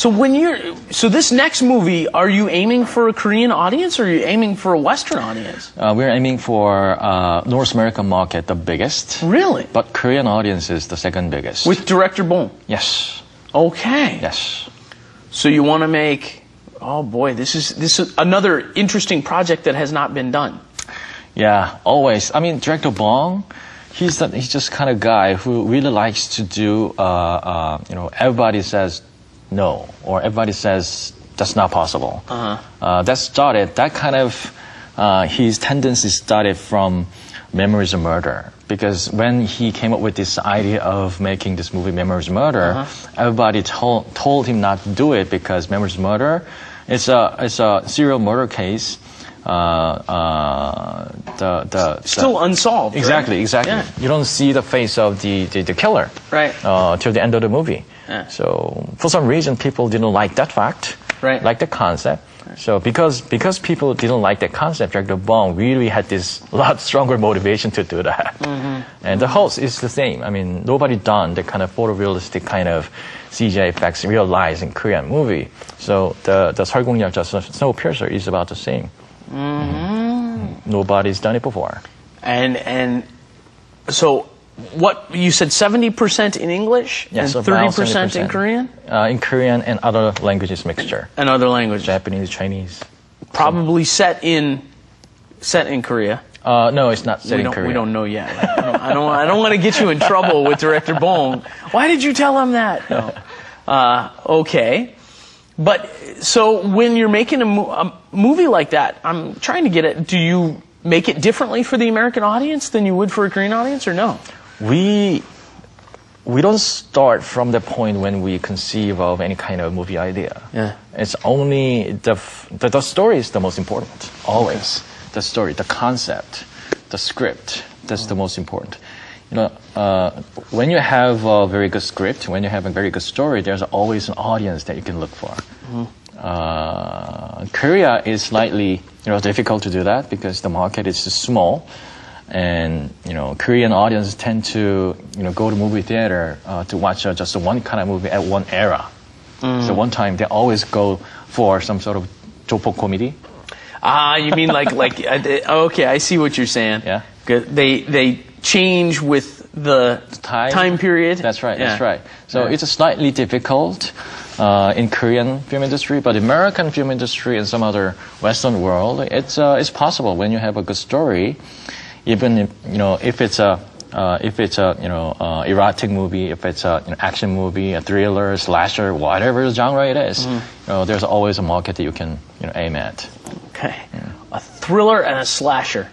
So so this next movie, are you aiming for a Korean audience or are you aiming for a Western audience? We're aiming for North American market, the biggest. Really? But Korean audience is the second biggest. With director Bong? Yes. Okay. Yes. So you want to make, oh boy, this is another interesting project that has not been done. Yeah, always. I mean, director Bong, he's just kind of guy who really likes to do, everybody says no, or everybody says that's not possible. That kind of, his tendency started from Memories of Murder. Because when he came up with this idea of making this movie Memories of Murder, everybody told him not to do it because Memories of Murder, it's a serial murder case. Still unsolved. Exactly, right? exactly. Yeah. You don't see the face of the killer, right? Till the end of the movie. Yeah. So for some reason, people didn't like that fact, right? Like the concept. Right. So because people didn't like that concept, Director Bong really had this lot stronger motivation to do that. And the host is the same. I mean, nobody done the kind of photorealistic kind of CGI effects realized in Korean movie. So the 설국열차 Snowpiercer is about the same. Nobody's done it before. And so what you said 70% in English, yes, and 30% in Korean? In Korean and other languages mixture. And other languages. Japanese, Chinese. Probably set in Korea. No, it's not set in Korea. We don't know yet. I don't want to get you in trouble with Director Bong. Why did you tell him that? No. Okay. But so when you're making a movie like that, I'm trying to get it. Do you make it differently for the American audience than you would for a Korean audience, or no? We don't start from the point when we conceive of any kind of movie idea. Yeah. It's only the story is the most important. Always. Okay. The story, the concept, the script. That's the most important. When you have a very good script, when you have a very good story, there's always an audience that you can look for. Korea is slightly, difficult to do that because the market is small, and Korean audiences tend to, go to movie theater to watch just one kind of movie at one era. So one time they always go for some sort of 조폭 comedy. You mean like okay, I see what you're saying. Yeah. They change with the time period. That's right. Yeah. That's right. So it's slightly difficult in Korean film industry, but American film industry and some other Western world, it's possible when you have a good story. Even if it's a erotic movie, if it's a action movie, a thriller, slasher, whatever genre it is, there's always a market that you can aim at. Okay, a thriller and a slasher.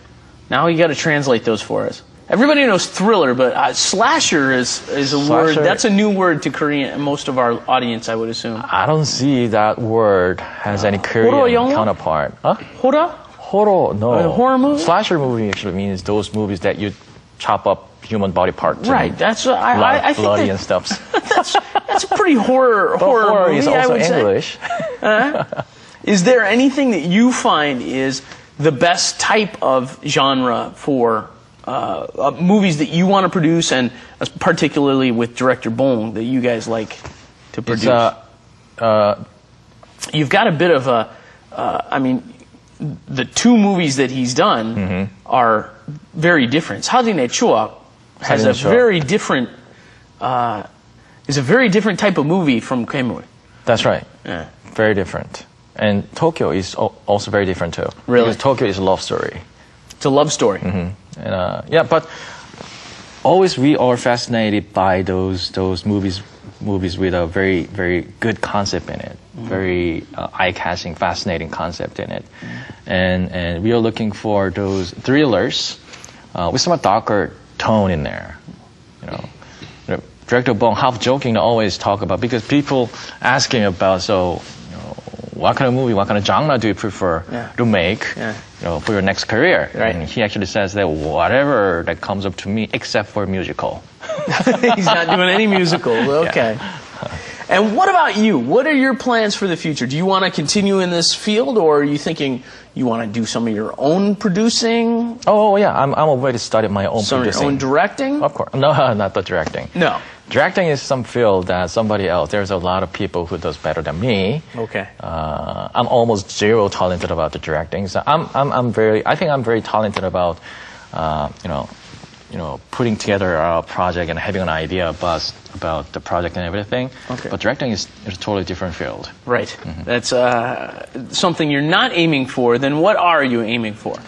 Now you got to translate those for us. Everybody knows thriller, but slasher is a word. That's a new word to Korean, most of our audience, I would assume. I don't see that word has any Korean counterpart. Huh? Horror? Horror, no. A horror movie? Slasher movie actually means those movies that you chop up human body parts. Right. That's I think bloody and stuff. That's a pretty horror movie. Is also English. Is there anything that you find is the best type of genre for movies that you want to produce, and particularly with director Bong that you guys like to produce? You've got a bit of the two movies that he's done are very different. 사진의 추억 has a very different is a very different type of movie from 괴물. That's right. Yeah. Very different. And Tokyo is also very different too. Really? Because Tokyo is a love story. It's a love story. And, but always we are fascinated by those movies with a very, very good concept in it. Very eye-catching, fascinating concept in it. And we are looking for those thrillers with some darker tone in there. Director Bong, half joking, always talk about, because people asking about, what kind of movie, what kind of genre do you prefer to make, for your next career? Right. And he actually says that whatever that comes up to me, except for musical. He's not doing any musical. Okay. Yeah. And what about you? What are your plans for the future? Do you want to continue in this field, or are you thinking you want to do some of your own producing? Oh, yeah. I'm already started my own producing. Your own directing? Of course. No, not the directing. No. Directing is some field that somebody else. There's a lot of people who does better than me. Okay. I'm almost zero talented about the directing. So I think I'm very talented about, putting together a project and having an idea about the project and everything. Okay. But directing is a totally different field. Right. Mm-hmm. That's something you're not aiming for. Then what are you aiming for?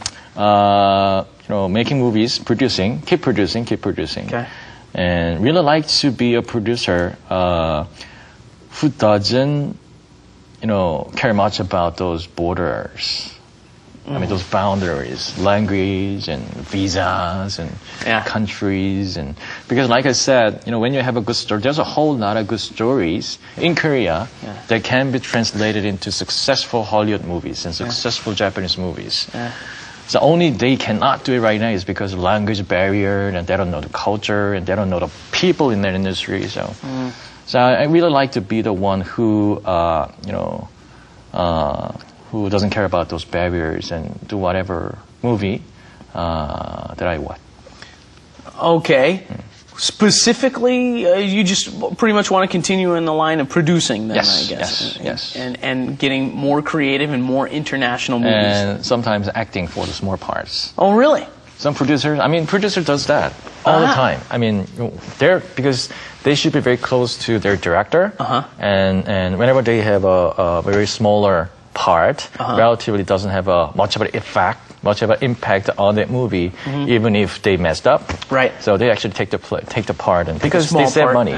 Making movies, keep producing. Okay. And really like to be a producer who doesn't, care much about those borders. I mean, those boundaries, language and visas and countries. Because like I said, when you have a good story, there's a whole lot of good stories in Korea that can be translated into successful Hollywood movies and successful Japanese movies. So only they cannot do it right now is because of language barrier and they don't know the culture and they don't know the people in that industry. So I really like to be the one who, who doesn't care about those barriers and do whatever movie that I want. Okay. Specifically, you just pretty much want to continue in the line of producing then, yes, I guess. Yes. And getting more creative and more international movies. And sometimes acting for the small parts. Oh, really? Some producer does that all the time. I mean, because they should be very close to their director. And whenever they have a very smaller part, relatively doesn't have much of an effect, much of an impact on that movie, even if they messed up. Right. So they actually take the part, and because they save money.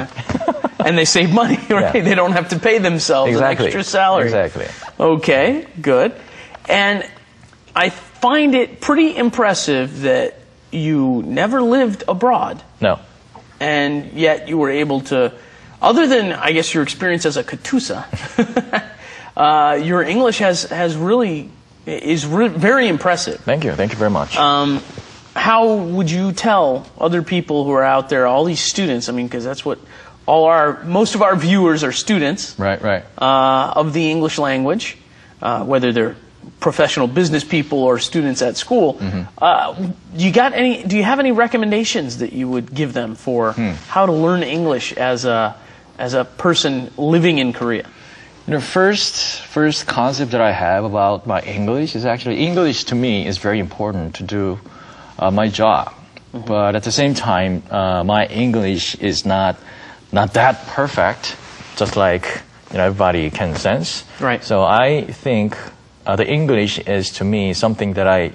And they save money, right? Yeah. They don't have to pay themselves an extra salary. Exactly. Okay, good. And I find it pretty impressive that you never lived abroad. No. And yet you were able to, other than, I guess, your experience as a Katusa, your English is very impressive. Thank you very much. How would you tell other people who are out there, all these students? I mean, because that's what most of our viewers are students. Right. Of the English language, whether they're professional business people or students at school. Do you have any recommendations that you would give them for how to learn English as a person living in Korea? The first concept that I have about my English is actually English to me is very important to do my job. But at the same time, my English is not that perfect, just like everybody can sense. Right. So I think the English is to me something that I